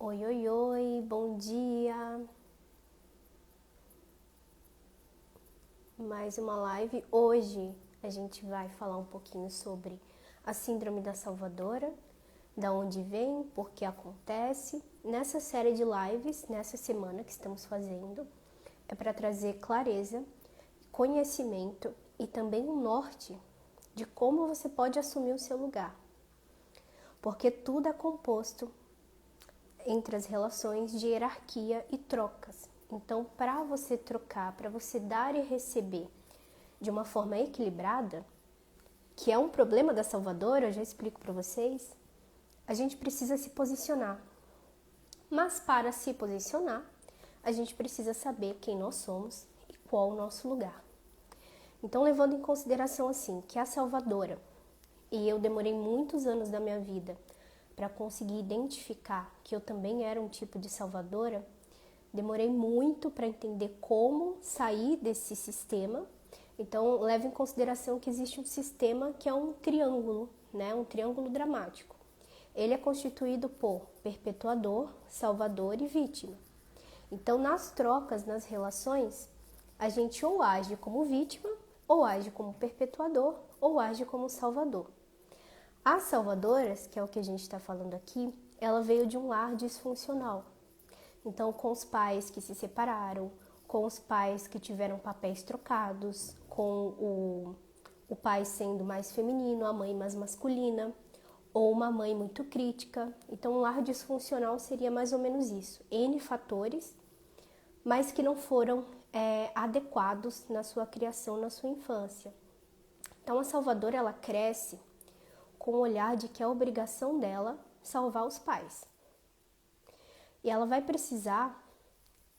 Oi, oi, oi, bom dia. Mais uma live. Hoje a gente vai falar um pouquinho sobre a Síndrome da Salvadora, da onde vem, por que acontece. Nessa série de lives, nessa semana que estamos fazendo, é para trazer clareza, conhecimento e também um norte de como você pode assumir o seu lugar. Porque tudo é composto entre as relações de hierarquia e trocas. Então, para você trocar, para você dar e receber de uma forma equilibrada, que é um problema da Salvadora, eu já explico para vocês, a gente precisa se posicionar. Mas para se posicionar, a gente precisa saber quem nós somos e qual o nosso lugar. Então, levando em consideração assim, que a Salvadora, e eu demorei muitos anos da minha vida para conseguir identificar que eu também era um tipo de salvadora, demorei muito para entender como sair desse sistema. Então, leve em consideração que existe um sistema que é um triângulo, né? Um triângulo dramático. Ele é constituído por perpetuador, salvador e vítima. Então, nas trocas, nas relações, a gente ou age como vítima, ou age como perpetuador, ou age como salvador. As salvadoras, que é o que a gente está falando aqui, ela veio de um lar disfuncional. Então, com os pais que se separaram, com os pais que tiveram papéis trocados, com o pai sendo mais feminino, a mãe mais masculina, ou uma mãe muito crítica. Então, um lar disfuncional seria mais ou menos isso. N fatores, mas que não foram adequados na sua criação, na sua infância. Então, a salvadora, ela cresce com o olhar de que é obrigação dela salvar os pais. E ela vai precisar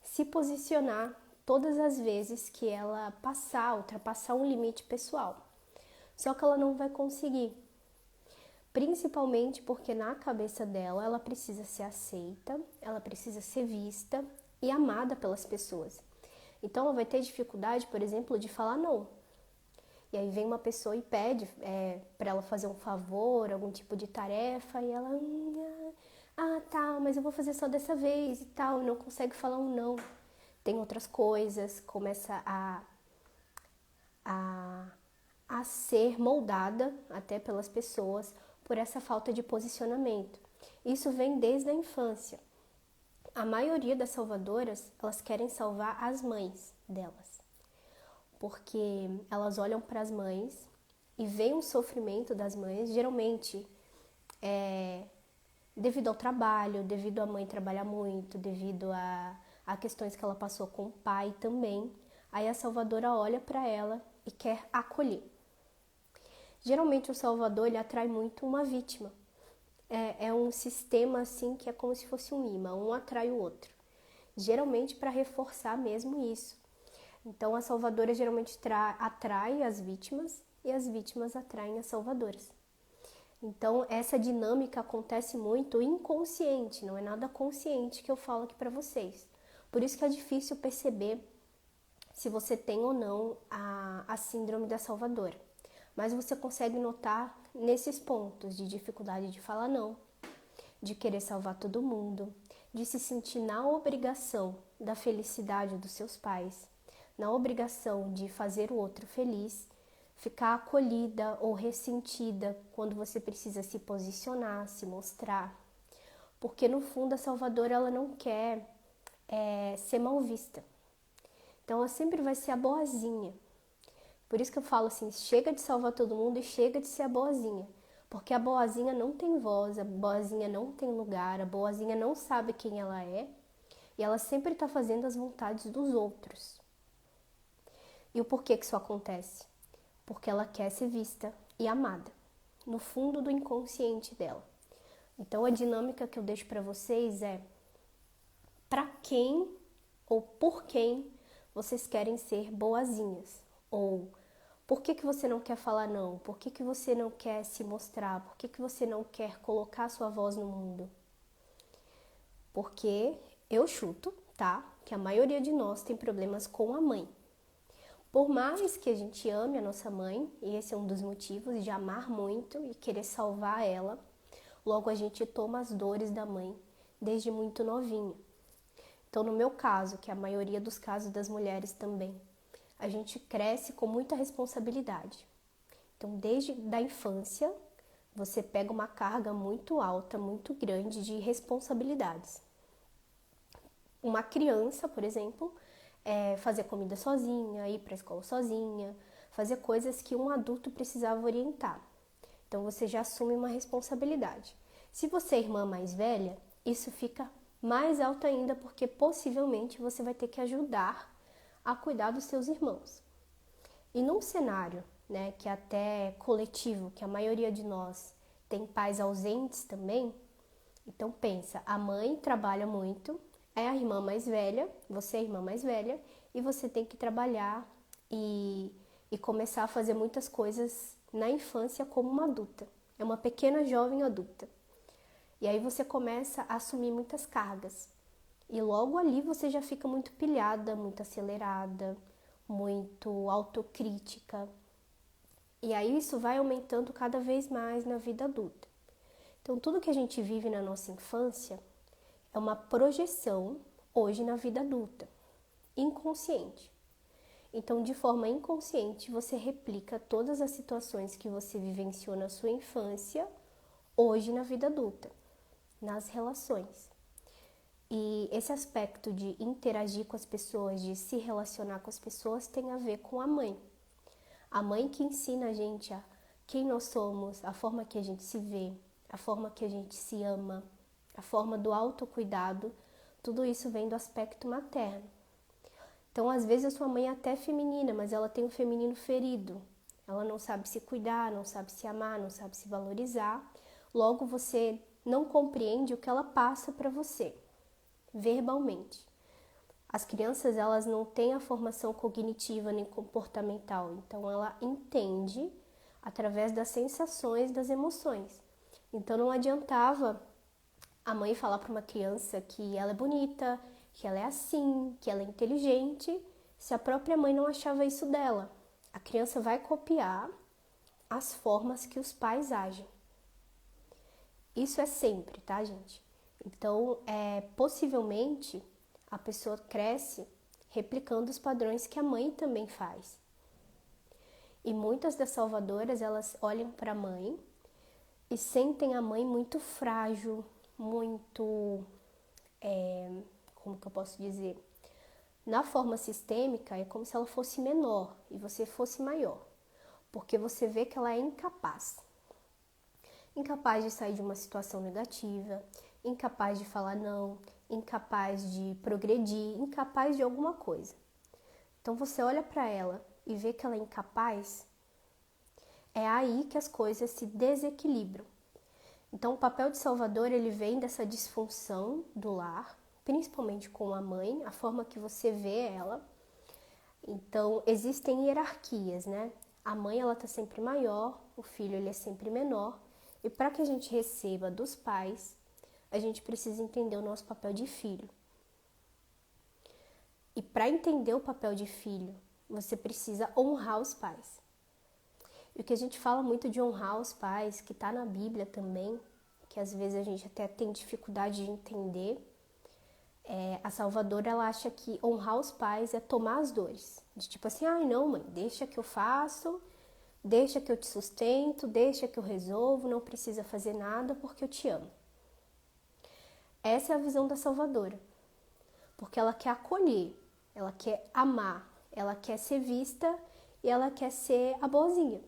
se posicionar todas as vezes que ela ultrapassar um limite pessoal. Só que ela não vai conseguir. Principalmente porque na cabeça dela, ela precisa ser aceita, ela precisa ser vista e amada pelas pessoas. Então ela vai ter dificuldade, por exemplo, de falar não. E aí vem uma pessoa e pede para ela fazer um favor, algum tipo de tarefa, e ela, tá, mas eu vou fazer só dessa vez e tal, e não consegue falar um não. Tem outras coisas, começa a ser moldada até pelas pessoas por essa falta de posicionamento. Isso vem desde a infância. A maioria das salvadoras, elas querem salvar as mães delas, porque elas olham para as mães e veem o sofrimento das mães, geralmente devido ao trabalho, devido à mãe trabalhar muito, devido a questões que ela passou com o pai também. Aí a salvadora olha para ela e quer acolher. Geralmente o salvador, ele atrai muito uma vítima. É um sistema assim que é como se fosse um imã, um atrai o outro. Geralmente para reforçar mesmo isso. Então a salvadora geralmente atrai as vítimas e as vítimas atraem as salvadoras. Então essa dinâmica acontece muito inconsciente, não é nada consciente que eu falo aqui para vocês. Por isso que é difícil perceber se você tem ou não a síndrome da salvadora. Mas você consegue notar nesses pontos de dificuldade de falar não, de querer salvar todo mundo, de se sentir na obrigação da felicidade dos seus pais, na obrigação de fazer o outro feliz, ficar acolhida ou ressentida quando você precisa se posicionar, se mostrar. Porque no fundo a salvadora, ela não quer ser mal vista. Então ela sempre vai ser a boazinha. Por isso que eu falo assim, chega de salvar todo mundo e chega de ser a boazinha. Porque a boazinha não tem voz, a boazinha não tem lugar, a boazinha não sabe quem ela é. E ela sempre está fazendo as vontades dos outros. E o porquê que isso acontece? Porque ela quer ser vista e amada, no fundo do inconsciente dela. Então a dinâmica que eu deixo para vocês é para quem ou por quem vocês querem ser boazinhas? Ou por que você não quer falar não? Por que você não quer se mostrar? Por que você não quer colocar sua voz no mundo? Porque eu chuto, tá? Que a maioria de nós tem problemas com a mãe. Por mais que a gente ame a nossa mãe, e esse é um dos motivos de amar muito e querer salvar ela, logo a gente toma as dores da mãe desde muito novinha. Então, no meu caso, que é a maioria dos casos das mulheres também, a gente cresce com muita responsabilidade. Então, desde da infância, você pega uma carga muito alta, muito grande de responsabilidades. Uma criança, por exemplo, fazer comida sozinha, ir para a escola sozinha, fazer coisas que um adulto precisava orientar. Então, você já assume uma responsabilidade. Se você é irmã mais velha, isso fica mais alto ainda, porque possivelmente você vai ter que ajudar a cuidar dos seus irmãos. E num cenário, né, que é até coletivo, que a maioria de nós tem pais ausentes também, então pensa, a mãe trabalha muito, é a irmã mais velha, você é a irmã mais velha, e você tem que trabalhar e começar a fazer muitas coisas na infância como uma adulta. É uma pequena jovem adulta. E aí você começa a assumir muitas cargas. E logo ali você já fica muito pilhada, muito acelerada, muito autocrítica. E aí isso vai aumentando cada vez mais na vida adulta. Então tudo que a gente vive na nossa infância é uma projeção hoje na vida adulta, inconsciente. Então, de forma inconsciente, você replica todas as situações que você vivenciou na sua infância, hoje na vida adulta, nas relações. E esse aspecto de interagir com as pessoas, de se relacionar com as pessoas, tem a ver com a mãe. A mãe que ensina a gente a quem nós somos, a forma que a gente se vê, a forma que a gente se ama, a forma do autocuidado, tudo isso vem do aspecto materno. Então, às vezes, a sua mãe é até feminina, mas ela tem um feminino ferido. Ela não sabe se cuidar, não sabe se amar, não sabe se valorizar. Logo, você não compreende o que ela passa para você, verbalmente. As crianças, elas não têm a formação cognitiva nem comportamental, então ela entende através das sensações, das emoções. Então, não adiantava a mãe falar para uma criança que ela é bonita, que ela é assim, que ela é inteligente, se a própria mãe não achava isso dela. A criança vai copiar as formas que os pais agem. Isso é sempre, tá, gente? Então, possivelmente, a pessoa cresce replicando os padrões que a mãe também faz. E muitas das salvadoras, elas olham para a mãe e sentem a mãe muito frágil, muito, como que eu posso dizer? Na forma sistêmica, é como se ela fosse menor e você fosse maior, porque você vê que ela é incapaz. Incapaz de sair de uma situação negativa, incapaz de falar não, incapaz de progredir, incapaz de alguma coisa. Então você olha para ela e vê que ela é incapaz, é aí que as coisas se desequilibram. Então o papel de salvador, ele vem dessa disfunção do lar, principalmente com a mãe, a forma que você vê ela. Então existem hierarquias, né? A mãe, ela tá sempre maior, o filho, ele é sempre menor. E para que a gente receba dos pais, a gente precisa entender o nosso papel de filho. E para entender o papel de filho, você precisa honrar os pais. E o que a gente fala muito de honrar os pais, que está na Bíblia também, que às vezes a gente até tem dificuldade de entender, a Salvadora, ela acha que honrar os pais é tomar as dores. De tipo assim, ai não mãe, deixa que eu faço, deixa que eu te sustento, deixa que eu resolvo, não precisa fazer nada porque eu te amo. Essa é a visão da Salvadora, porque ela quer acolher, ela quer amar, ela quer ser vista e ela quer ser a boazinha.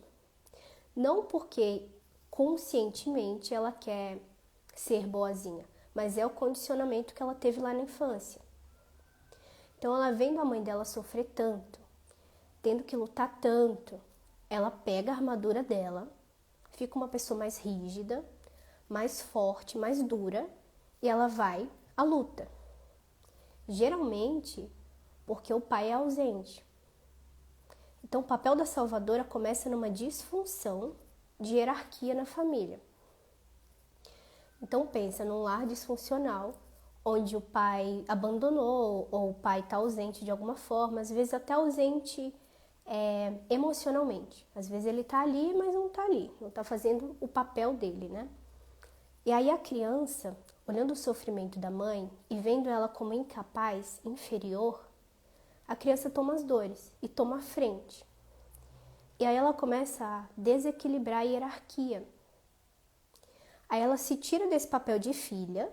Não porque conscientemente ela quer ser boazinha, mas é o condicionamento que ela teve lá na infância. Então ela vendo a mãe dela sofrer tanto, tendo que lutar tanto, ela pega a armadura dela, fica uma pessoa mais rígida, mais forte, mais dura, e ela vai à luta. Geralmente porque o pai é ausente. Então o papel da salvadora começa numa disfunção de hierarquia na família. Então pensa num lar disfuncional, onde o pai abandonou ou o pai está ausente de alguma forma, às vezes até ausente emocionalmente. Às vezes ele está ali, mas não está ali, não está fazendo o papel dele, né? E aí a criança, olhando o sofrimento da mãe e vendo ela como incapaz, inferior, a criança toma as dores e toma a frente. E aí ela começa a desequilibrar a hierarquia. Aí ela se tira desse papel de filha,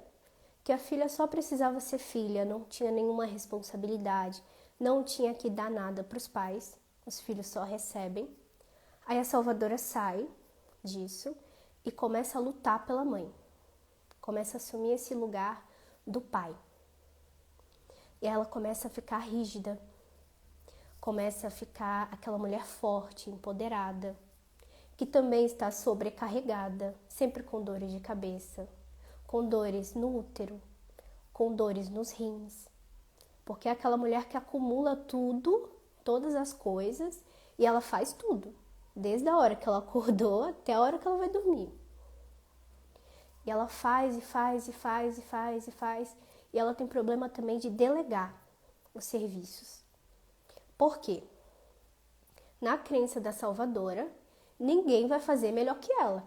que a filha só precisava ser filha, não tinha nenhuma responsabilidade, não tinha que dar nada para os pais, os filhos só recebem. Aí a Salvadora sai disso e começa a lutar pela mãe, começa a assumir esse lugar do pai. E ela começa a ficar rígida, começa a ficar aquela mulher forte, empoderada, que também está sobrecarregada, sempre com dores de cabeça, com dores no útero, com dores nos rins, porque é aquela mulher que acumula tudo, todas as coisas, e ela faz tudo, desde a hora que ela acordou até a hora que ela vai dormir. E ela faz, e ela tem problema também de delegar os serviços. Por quê? Na crença da Salvadora, ninguém vai fazer melhor que ela.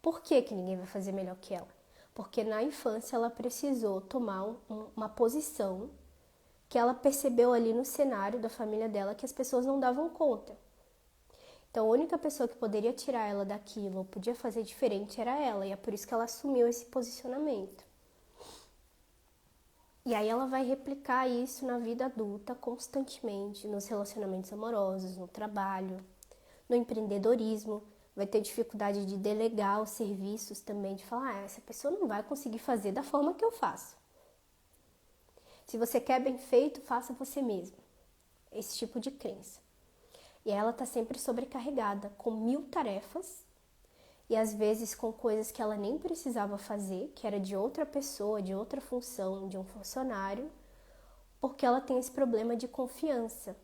Por que ninguém vai fazer melhor que ela? Porque na infância ela precisou tomar uma posição que ela percebeu ali no cenário da família dela que as pessoas não davam conta. Então a única pessoa que poderia tirar ela daquilo ou podia fazer diferente era ela, e é por isso que ela assumiu esse posicionamento. E aí ela vai replicar isso na vida adulta constantemente, nos relacionamentos amorosos, no trabalho, no empreendedorismo. Vai ter dificuldade de delegar os serviços também, de falar, essa pessoa não vai conseguir fazer da forma que eu faço. Se você quer bem feito, faça você mesmo. Esse tipo de crença. E ela está sempre sobrecarregada, com 1000 tarefas, e às vezes com coisas que ela nem precisava fazer, que era de outra pessoa, de outra função, de um funcionário, porque ela tem esse problema de confiança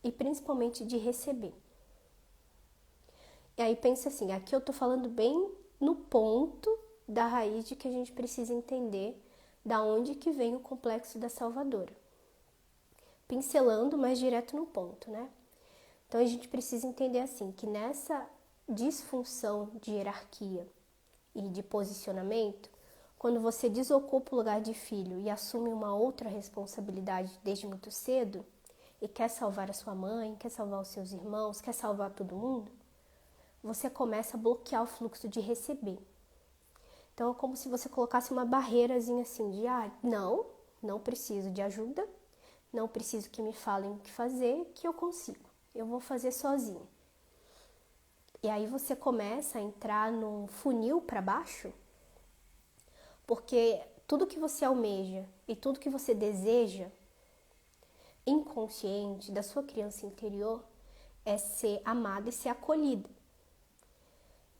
e principalmente de receber. E aí pensa assim, aqui eu tô falando bem no ponto da raiz de que a gente precisa entender da onde que vem o complexo da Salvadora. Pincelando mais direto no ponto, né? Então a gente precisa entender assim, que nessa disfunção de hierarquia e de posicionamento, quando você desocupa o lugar de filho e assume uma outra responsabilidade desde muito cedo e quer salvar a sua mãe, quer salvar os seus irmãos, quer salvar todo mundo, você começa a bloquear o fluxo de receber. Então é como se você colocasse uma barreirazinha assim de, não preciso de ajuda, não preciso que me falem o que fazer, que eu consigo, eu vou fazer sozinho. E aí você começa a entrar num funil para baixo, porque tudo que você almeja e tudo que você deseja, inconsciente da sua criança interior, é ser amada e ser acolhida.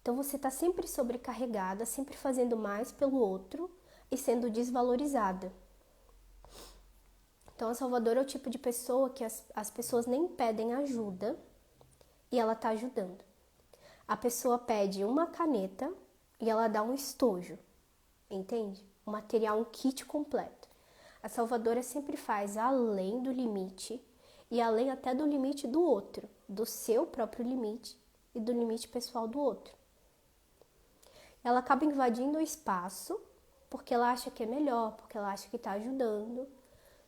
Então você está sempre sobrecarregada, sempre fazendo mais pelo outro e sendo desvalorizada. Então a Salvadora é o tipo de pessoa que as pessoas nem pedem ajuda e ela está ajudando. A pessoa pede uma caneta e ela dá um estojo, entende? Um material, um kit completo. A Salvadora sempre faz além do limite e além até do limite do outro, do seu próprio limite e do limite pessoal do outro. Ela acaba invadindo o espaço porque ela acha que é melhor, porque ela acha que está ajudando.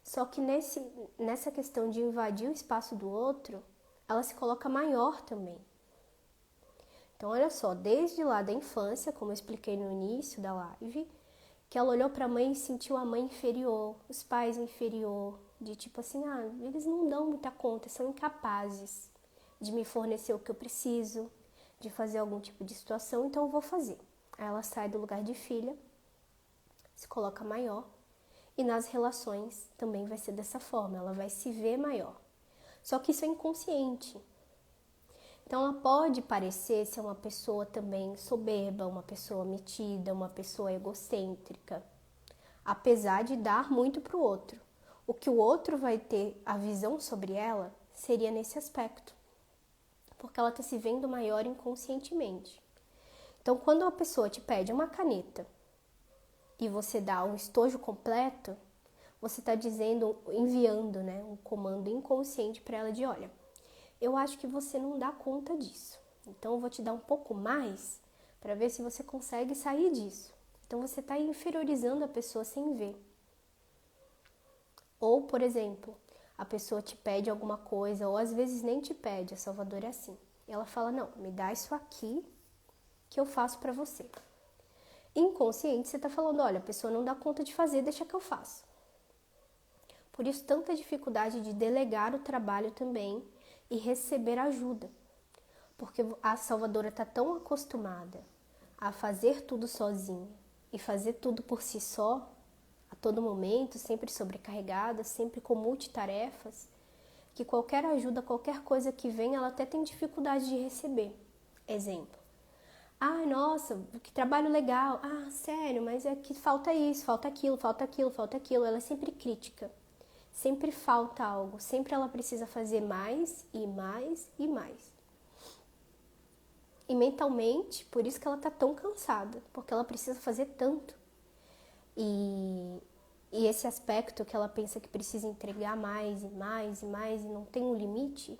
Só que nessa questão de invadir o espaço do outro, ela se coloca maior também. Então, olha só, desde lá da infância, como eu expliquei no início da live, que ela olhou para a mãe e sentiu a mãe inferior, os pais inferior, de tipo assim, eles não dão muita conta, são incapazes de me fornecer o que eu preciso, de fazer algum tipo de situação, então eu vou fazer. Aí ela sai do lugar de filha, se coloca maior, e nas relações também vai ser dessa forma, ela vai se ver maior. Só que isso é inconsciente. Então ela pode parecer ser uma pessoa também soberba, uma pessoa metida, uma pessoa egocêntrica, apesar de dar muito para o outro. O que o outro vai ter a visão sobre ela seria nesse aspecto, porque ela está se vendo maior inconscientemente. Então quando uma pessoa te pede uma caneta e você dá um estojo completo, você está dizendo, enviando, um comando inconsciente para ela de, olha, eu acho que você não dá conta disso. Então eu vou te dar um pouco mais para ver se você consegue sair disso. Então você está inferiorizando a pessoa sem ver. Ou, por exemplo, a pessoa te pede alguma coisa, ou às vezes nem te pede, a Salvadora é assim. Ela fala, não, me dá isso aqui que eu faço para você. Inconsciente, você está falando, olha, a pessoa não dá conta de fazer, deixa que eu faço. Por isso, tanta dificuldade de delegar o trabalho também e receber ajuda. Porque a Salvadora está tão acostumada a fazer tudo sozinha e fazer tudo por si só, a todo momento, sempre sobrecarregada, sempre com multitarefas, que qualquer ajuda, qualquer coisa que vem, ela até tem dificuldade de receber. Exemplo. Ah, nossa, que trabalho legal. Ah, sério, mas é que falta isso, falta aquilo, falta aquilo, falta aquilo. Ela é sempre crítica. Sempre falta algo. Sempre ela precisa fazer mais e mais e mais. E mentalmente, por isso que ela tá tão cansada. Porque ela precisa fazer tanto. E esse aspecto que ela pensa que precisa entregar mais e mais e mais e não tem um limite,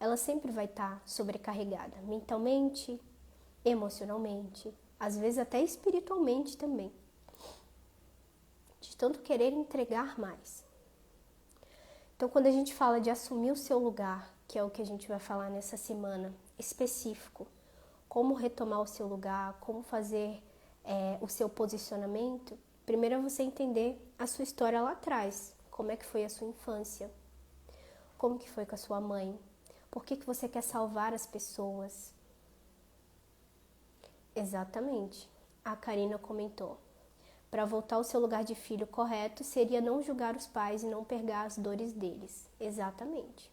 ela sempre vai estar sobrecarregada. Mentalmente, emocionalmente, às vezes até espiritualmente também, de tanto querer entregar mais. Então, quando a gente fala de assumir o seu lugar, que é o que a gente vai falar nessa semana específico, como retomar o seu lugar, como fazer o seu posicionamento, primeiro é você entender a sua história lá atrás, como é que foi a sua infância, como que foi com a sua mãe, por que você quer salvar as pessoas. Exatamente. A Karina comentou. Para voltar ao seu lugar de filho correto, seria não julgar os pais e não pegar as dores deles. Exatamente.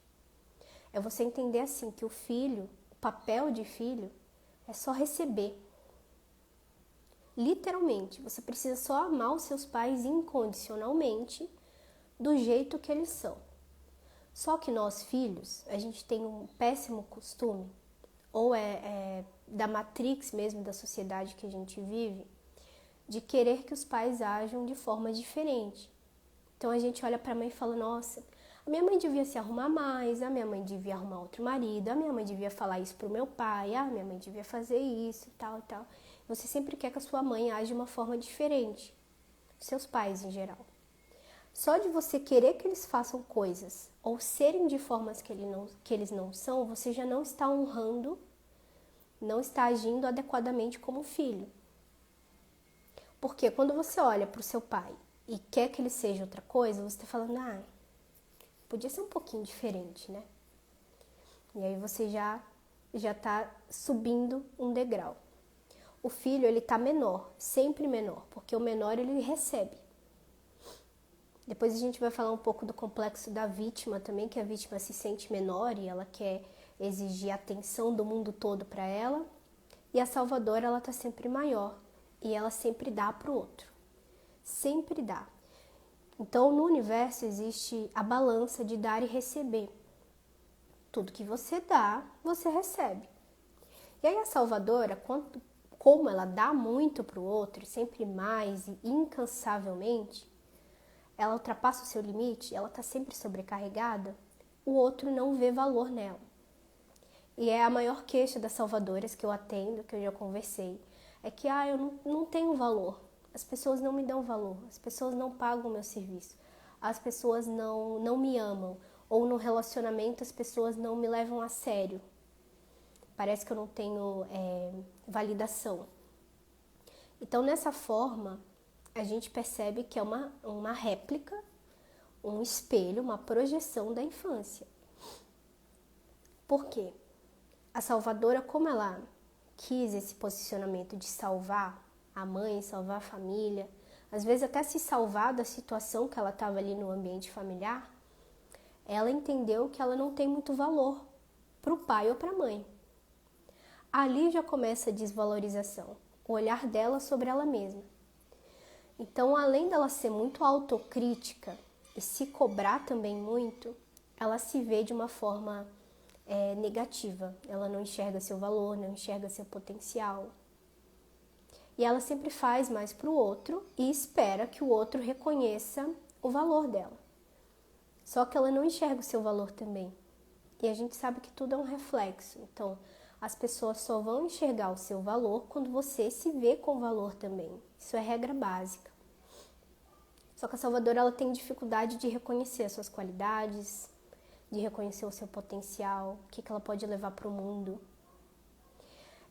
É você entender assim que o filho, o papel de filho, é só receber. Literalmente, você precisa só amar os seus pais incondicionalmente, do jeito que eles são. Só que nós, filhos, a gente tem um péssimo costume, ou da matrix mesmo da sociedade que a gente vive, de querer que os pais ajam de forma diferente. Então a gente olha para a mãe e fala, nossa, a minha mãe devia se arrumar mais, a minha mãe devia arrumar outro marido, a minha mãe devia falar isso pro meu pai, a minha mãe devia fazer isso e tal e tal. Você sempre quer que a sua mãe age de uma forma diferente, seus pais em geral. Só de você querer que eles façam coisas ou serem de formas que eles não são, você já não está honrando, não está agindo adequadamente como filho. Porque quando você olha para o seu pai e quer que ele seja outra coisa, você está falando, podia ser um pouquinho diferente, né? E aí você já está subindo um degrau. O filho, ele está menor, sempre menor, porque o menor ele recebe. Depois a gente vai falar um pouco do complexo da vítima também, que a vítima se sente menor e ela quer exigir a atenção do mundo todo para ela. E a salvadora, ela está sempre maior. E ela sempre dá para o outro. Sempre dá. Então, no universo existe a balança de dar e receber. Tudo que você dá, você recebe. E aí a salvadora, como ela dá muito para o outro, sempre mais e incansavelmente, ela ultrapassa o seu limite, ela está sempre sobrecarregada, o outro não vê valor nela. E é a maior queixa das salvadoras que eu atendo, que eu já conversei, é que eu não tenho valor, as pessoas não me dão valor, as pessoas não pagam o meu serviço, as pessoas não me amam, ou no relacionamento as pessoas não me levam a sério, parece que eu não tenho validação. Então, nessa forma, a gente percebe que é uma réplica, um espelho, uma projeção da infância. Por quê? A salvadora, como ela quis esse posicionamento de salvar a mãe, salvar a família, às vezes até se salvar da situação que ela estava ali no ambiente familiar, ela entendeu que ela não tem muito valor para o pai ou para a mãe. Ali já começa a desvalorização, o olhar dela sobre ela mesma. Então, além dela ser muito autocrítica e se cobrar também muito, ela se vê de uma forma negativa. Ela não enxerga seu valor, não enxerga seu potencial. E ela sempre faz mais para o outro e espera que o outro reconheça o valor dela. Só que ela não enxerga o seu valor também. E a gente sabe que tudo é um reflexo. Então, As pessoas só vão enxergar o seu valor quando você se vê com valor também. Isso é regra básica. Só que a Salvadora ela tem dificuldade de reconhecer as suas qualidades, de reconhecer o seu potencial, o que ela pode levar para o mundo.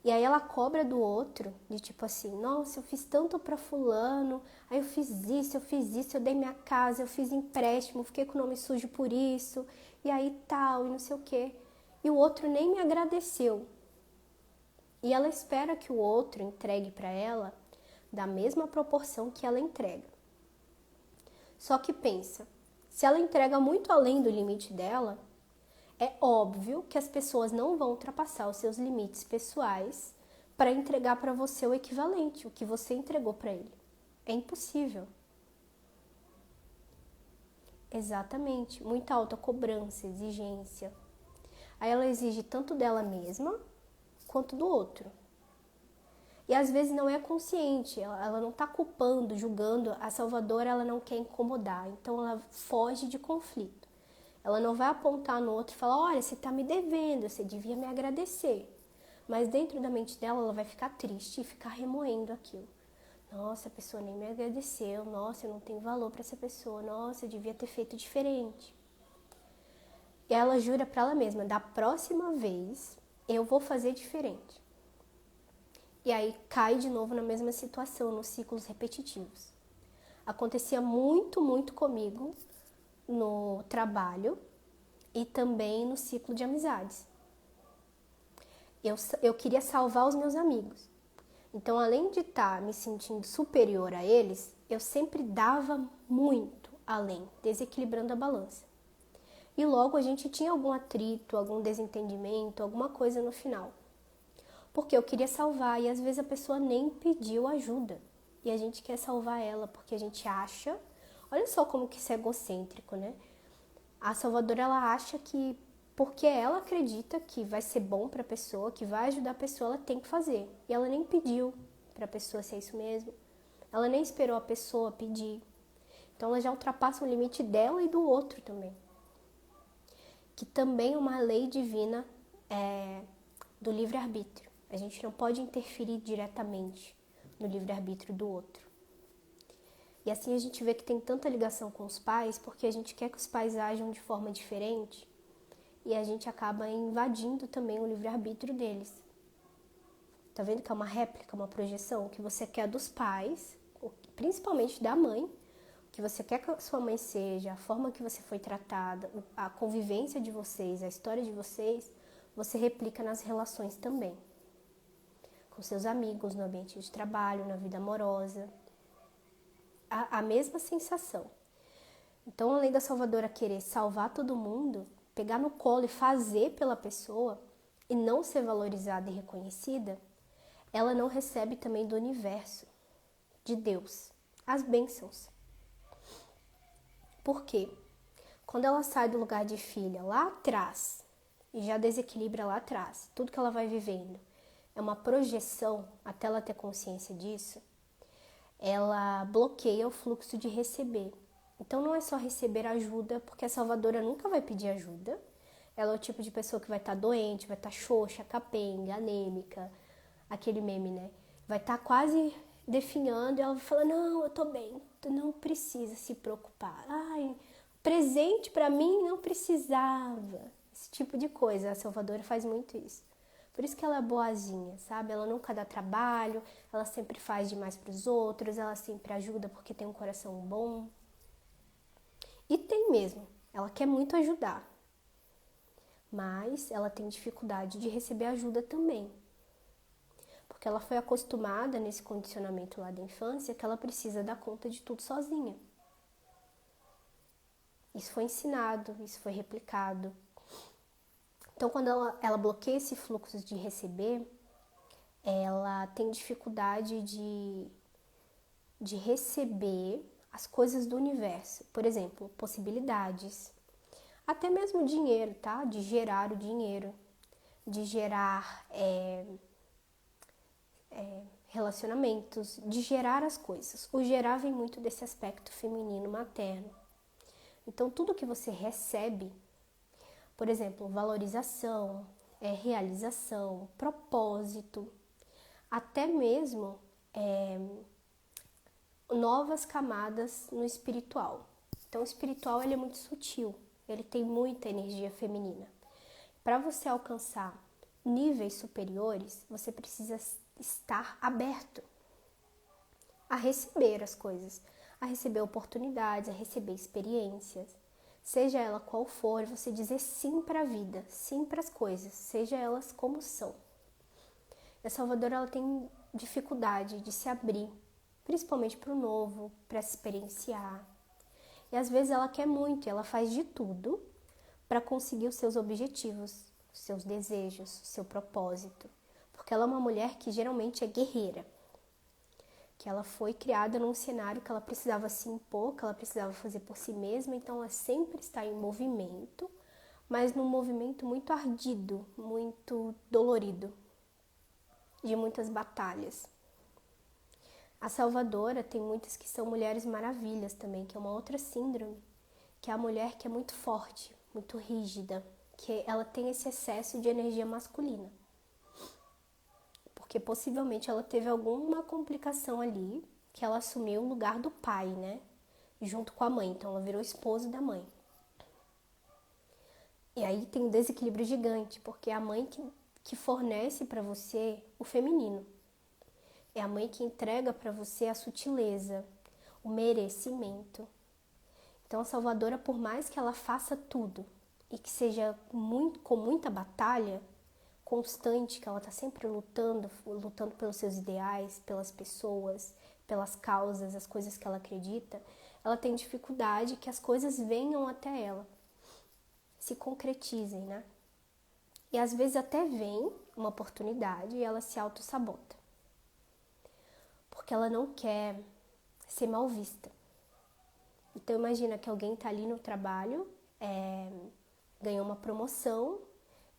E aí ela cobra do outro, de tipo assim, nossa, eu fiz tanto para fulano, aí eu fiz isso, eu dei minha casa, eu fiz empréstimo, fiquei com o nome sujo por isso, e aí tal, e não sei o quê. E o outro nem me agradeceu. E ela espera que o outro entregue para ela da mesma proporção que ela entrega. Só que pensa, se ela entrega muito além do limite dela, é óbvio que as pessoas não vão ultrapassar os seus limites pessoais para entregar para você o equivalente, o que você entregou para ele. É impossível. Exatamente, muita alta cobrança, exigência. Aí ela exige tanto dela mesma quanto do outro. E às vezes não é consciente, ela não está culpando, julgando. A Salvadora ela não quer incomodar, então ela foge de conflito. Ela não vai apontar no outro e falar, olha, você está me devendo, você devia me agradecer. Mas dentro da mente dela, ela vai ficar triste e ficar remoendo aquilo. Nossa, a pessoa nem me agradeceu, nossa, eu não tenho valor para essa pessoa, nossa, eu devia ter feito diferente. E ela jura para ela mesma, da próxima vez, eu vou fazer diferente. E aí cai de novo na mesma situação, nos ciclos repetitivos. Acontecia muito comigo no trabalho e também no ciclo de amizades. Eu queria salvar os meus amigos. Então, além de estar me sentindo superior a eles, eu sempre dava muito além, desequilibrando a balança. E logo a gente tinha algum atrito, algum desentendimento, alguma coisa no final. Porque eu queria salvar e às vezes a pessoa nem pediu ajuda. E a gente quer salvar ela porque a gente acha... Olha só como que isso é egocêntrico, né? A Salvadora, ela acha que porque ela acredita que vai ser bom para a pessoa, que vai ajudar a pessoa, ela tem que fazer. E ela nem pediu para a pessoa ser isso mesmo. Ela nem esperou a pessoa pedir. Então ela já ultrapassa o limite dela e do outro também. Que também é uma lei divina do livre-arbítrio. A gente não pode interferir diretamente no livre-arbítrio do outro. E assim a gente vê que tem tanta ligação com os pais, porque a gente quer que os pais ajam de forma diferente e a gente acaba invadindo também o livre-arbítrio deles. Tá vendo que é uma réplica, uma projeção? O que você quer dos pais, principalmente da mãe, o que você quer que a sua mãe seja, a forma que você foi tratada, a convivência de vocês, a história de vocês, você replica nas relações também. Com seus amigos, no ambiente de trabalho, na vida amorosa. A mesma sensação. Então, além da Salvadora querer salvar todo mundo, pegar no colo e fazer pela pessoa e não ser valorizada e reconhecida, ela não recebe também do universo, de Deus, as bênçãos. Por quê? Quando ela sai do lugar de filha lá atrás, e já desequilibra lá atrás, tudo que ela vai vivendo é uma projeção, até ela ter consciência disso, ela bloqueia o fluxo de receber. Então não é só receber ajuda, porque a Salvadora nunca vai pedir ajuda. Ela é o tipo de pessoa que vai estar doente, vai estar xoxa, capenga, anêmica, aquele meme, né? Vai estar quase definhando e ela vai falar, não, eu tô bem, tu não precisa se preocupar. Ai, presente pra mim não precisava. Esse tipo de coisa, a Salvadora faz muito isso. Por isso que ela é boazinha, sabe? Ela nunca dá trabalho, ela sempre faz demais pros outros, ela sempre ajuda porque tem um coração bom. E tem mesmo, ela quer muito ajudar. Mas ela tem dificuldade de receber ajuda também. Porque ela foi acostumada nesse condicionamento lá da infância que ela precisa dar conta de tudo sozinha. Isso foi ensinado, isso foi replicado. Então, quando ela bloqueia esse fluxo de receber, ela tem dificuldade de receber as coisas do universo. Por exemplo, possibilidades. Até mesmo dinheiro, tá? De gerar o dinheiro. De gerar relacionamentos. De gerar as coisas. O gerar vem muito desse aspecto feminino materno. Então, tudo que você recebe, por exemplo, valorização, realização, propósito, até mesmo novas camadas no espiritual. Então, o espiritual ele é muito sutil, ele tem muita energia feminina. Para você alcançar níveis superiores, você precisa estar aberto a receber as coisas, a receber oportunidades, a receber experiências. Seja ela qual for, você dizer sim para a vida, sim para as coisas, seja elas como são. A Salvadora ela tem dificuldade de se abrir, principalmente para o novo, para se experienciar. E às vezes ela quer muito, ela faz de tudo para conseguir os seus objetivos, os seus desejos, o seu propósito. Porque ela é uma mulher que geralmente é guerreira. Que ela foi criada num cenário que ela precisava se impor, que ela precisava fazer por si mesma, então ela sempre está em movimento, mas num movimento muito ardido, muito dolorido, de muitas batalhas. A Salvadora tem muitas que são mulheres maravilhas também, que é uma outra síndrome, que é a mulher que é muito forte, muito rígida, que ela tem esse excesso de energia masculina. Porque possivelmente ela teve alguma complicação ali, que ela assumiu o lugar do pai, né? Junto com a mãe, então ela virou esposa da mãe. E aí tem um desequilíbrio gigante, porque é a mãe que fornece para você o feminino. É a mãe que entrega para você a sutileza, o merecimento. Então a Salvadora, por mais que ela faça tudo e que seja com muita batalha, constante, que ela está sempre lutando pelos seus ideais, pelas pessoas, pelas causas, as coisas que ela acredita, ela tem dificuldade que as coisas venham até ela, se concretizem, né? E às vezes até vem uma oportunidade e ela se auto-sabota, porque ela não quer ser mal vista. Então imagina que alguém está ali no trabalho, ganhou uma promoção,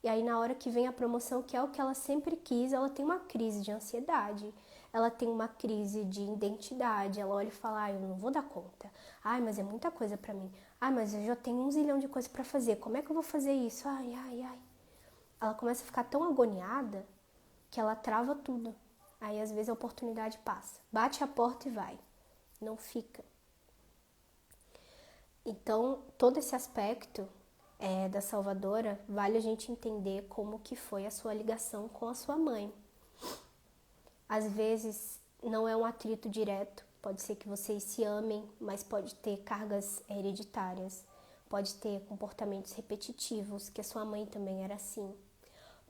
e aí na hora que vem a promoção, que é o que ela sempre quis, ela tem uma crise de ansiedade, ela tem uma crise de identidade, ela olha e fala, eu não vou dar conta, mas é muita coisa pra mim, mas eu já tenho 1 zilhão de coisas pra fazer, como é que eu vou fazer isso? Ela começa a ficar tão agoniada que ela trava tudo. Aí às vezes a oportunidade passa, bate a porta e vai, não fica. Então todo esse aspecto da Salvadora, vale a gente entender como que foi a sua ligação com a sua mãe. Às vezes não é um atrito direto, pode ser que vocês se amem, mas pode ter cargas hereditárias, pode ter comportamentos repetitivos, que a sua mãe também era assim.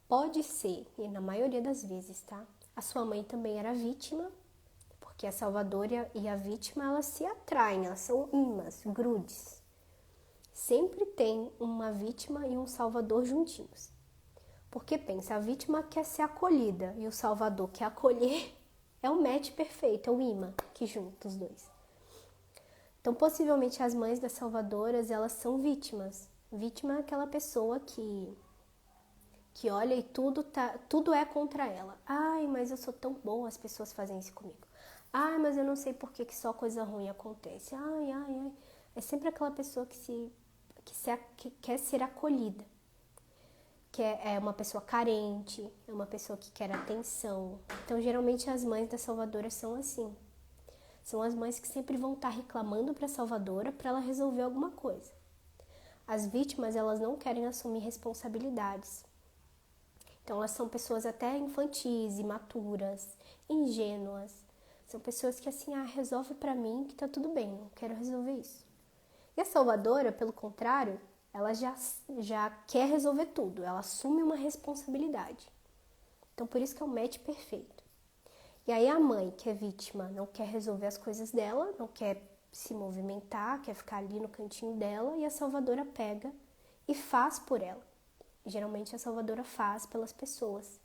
Pode ser, e na maioria das vezes, tá? A sua mãe também era vítima, porque a Salvadora e a vítima, elas se atraem, elas são imãs, grudes. Sempre tem uma vítima e um salvador juntinhos. Porque pensa, a vítima quer ser acolhida e o salvador quer acolher, é o match perfeito, é o imã que junta os dois. Então, possivelmente as mães das salvadoras, elas são vítimas. Vítima é aquela pessoa que olha e tudo é contra ela. Mas eu sou tão boa, as pessoas fazem isso comigo. Mas eu não sei por que só coisa ruim acontece. É sempre aquela pessoa que quer ser acolhida, que é uma pessoa carente, é uma pessoa que quer atenção. Então, geralmente as mães da Salvadora são assim. São as mães que sempre vão estar reclamando para a Salvadora para ela resolver alguma coisa. As vítimas, elas não querem assumir responsabilidades. Então, elas são pessoas até infantis, imaturas, ingênuas. São pessoas que assim, resolve para mim que tá tudo bem, não quero resolver isso. E a Salvadora, pelo contrário, ela já quer resolver tudo, ela assume uma responsabilidade. Então, por isso que é um match perfeito. E aí a mãe, que é vítima, não quer resolver as coisas dela, não quer se movimentar, quer ficar ali no cantinho dela, e a Salvadora pega e faz por ela. Geralmente a Salvadora faz pelas pessoas.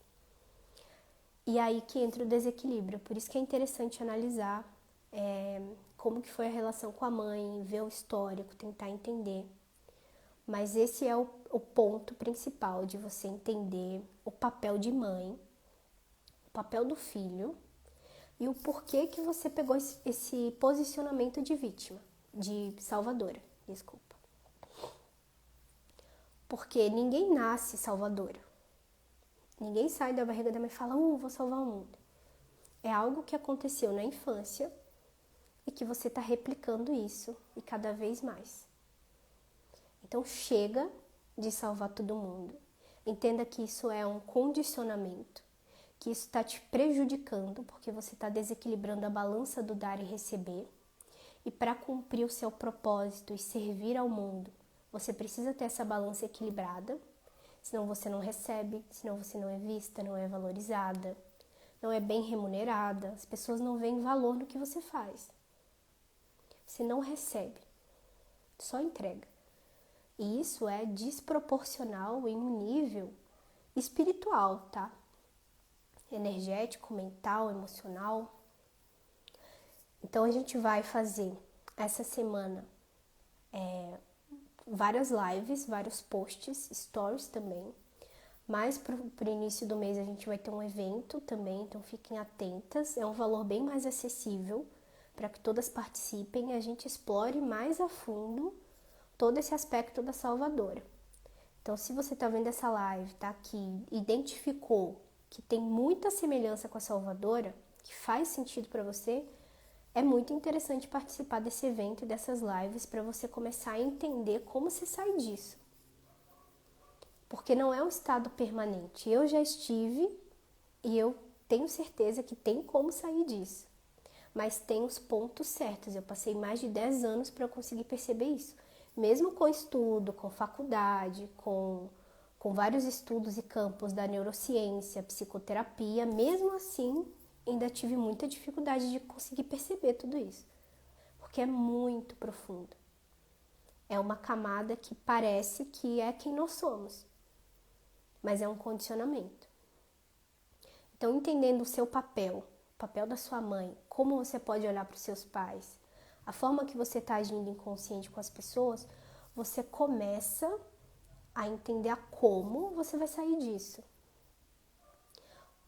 E aí que entra o desequilíbrio. Por isso que é interessante analisar como que foi a relação com a mãe, ver o histórico, tentar entender. Mas esse é o ponto principal de você entender o papel de mãe, o papel do filho e o porquê que você pegou esse posicionamento de vítima, de salvadora, desculpa. Porque ninguém nasce salvadora. Ninguém sai da barriga da mãe e fala, vou salvar o mundo. É algo que aconteceu na infância e que você está replicando isso e cada vez mais. Então chega de salvar todo mundo. Entenda que isso é um condicionamento, que isso está te prejudicando porque você está desequilibrando a balança do dar e receber. E para cumprir o seu propósito e servir ao mundo, você precisa ter essa balança equilibrada, senão você não recebe, senão você não é vista, não é valorizada, não é bem remunerada, as pessoas não veem valor no que você faz. Você não recebe, só entrega. E isso é desproporcional em um nível espiritual, tá? Energético, mental, emocional. Então a gente vai fazer essa semana várias lives, vários posts, stories também. Mas pro início do mês a gente vai ter um evento também, então fiquem atentas. É um valor bem mais acessível para que todas participem e a gente explore mais a fundo todo esse aspecto da salvadora. Então, se você está vendo essa live, tá aqui, identificou que tem muita semelhança com a salvadora, que faz sentido para você, é muito interessante participar desse evento e dessas lives para você começar a entender como se sai disso. Porque não é um estado permanente. Eu já estive e eu tenho certeza que tem como sair disso. Mas tem os pontos certos. Eu passei mais de 10 anos para conseguir perceber isso. Mesmo com estudo, com faculdade, com vários estudos e campos da neurociência, psicoterapia, mesmo assim, ainda tive muita dificuldade de conseguir perceber tudo isso. Porque é muito profundo. É uma camada que parece que é quem nós somos. Mas é um condicionamento. Então, entendendo o seu papel, o papel da sua mãe, como você pode olhar para os seus pais, a forma que você está agindo inconsciente com as pessoas, você começa a entender a como você vai sair disso.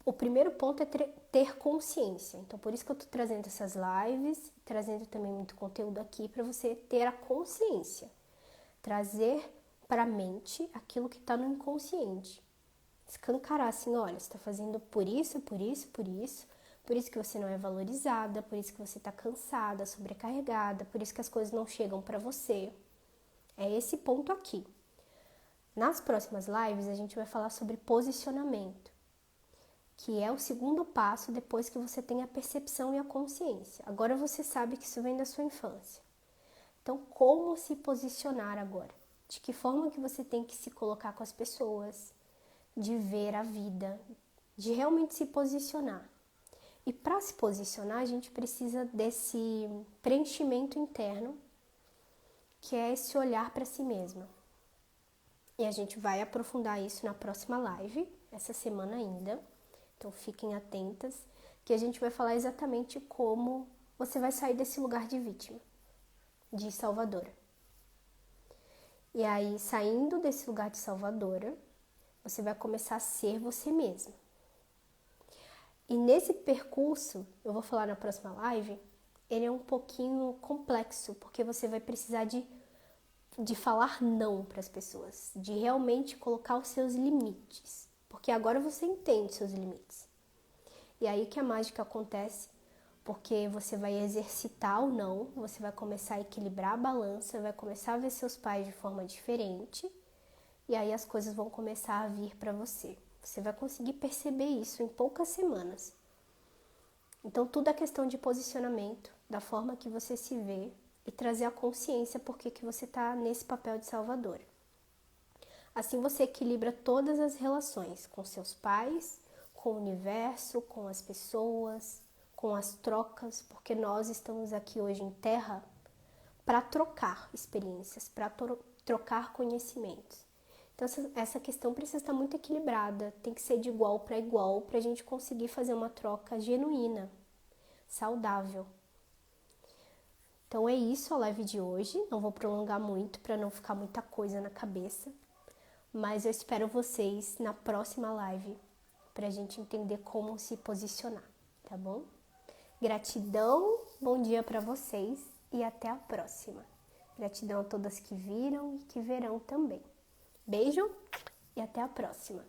O primeiro ponto é ter consciência. Então, por isso que eu estou trazendo essas lives, trazendo também muito conteúdo aqui para você ter a consciência. Trazer para a mente aquilo que está no inconsciente. Escancarar assim, olha, você está fazendo por isso que você não é valorizada, por isso que você está cansada, sobrecarregada, por isso que as coisas não chegam para você. É esse ponto aqui. Nas próximas lives a gente vai falar sobre posicionamento, que é o segundo passo depois que você tem a percepção e a consciência. Agora você sabe que isso vem da sua infância. Então, como se posicionar agora? De que forma que você tem que se colocar com as pessoas, de ver a vida, de realmente se posicionar. E para se posicionar, a gente precisa desse preenchimento interno, que é esse olhar para si mesma. E a gente vai aprofundar isso na próxima live, essa semana ainda. Então fiquem atentas, que a gente vai falar exatamente como você vai sair desse lugar de vítima, de salvadora. E aí, saindo desse lugar de salvadora, você vai começar a ser você mesma. E nesse percurso, eu vou falar na próxima live, ele é um pouquinho complexo, porque você vai precisar de falar não para as pessoas, de realmente colocar os seus limites, porque agora você entende seus limites. E aí que a mágica acontece, porque você vai exercitar o não, você vai começar a equilibrar a balança, vai começar a ver seus pais de forma diferente, e aí as coisas vão começar a vir para você. Você vai conseguir perceber isso em poucas semanas. Então, tudo é questão de posicionamento, da forma que você se vê e trazer a consciência porque que você está nesse papel de salvadora. Assim, você equilibra todas as relações com seus pais, com o universo, com as pessoas, com as trocas, porque nós estamos aqui hoje em Terra para trocar experiências, para trocar conhecimentos. Então, essa questão precisa estar muito equilibrada, tem que ser de igual para a gente conseguir fazer uma troca genuína, saudável. Então, é isso a live de hoje. Não vou prolongar muito para não ficar muita coisa na cabeça, mas eu espero vocês na próxima live para a gente entender como se posicionar, tá bom? Gratidão, bom dia para vocês e até a próxima. Gratidão a todas que viram e que verão também. Beijo e até a próxima.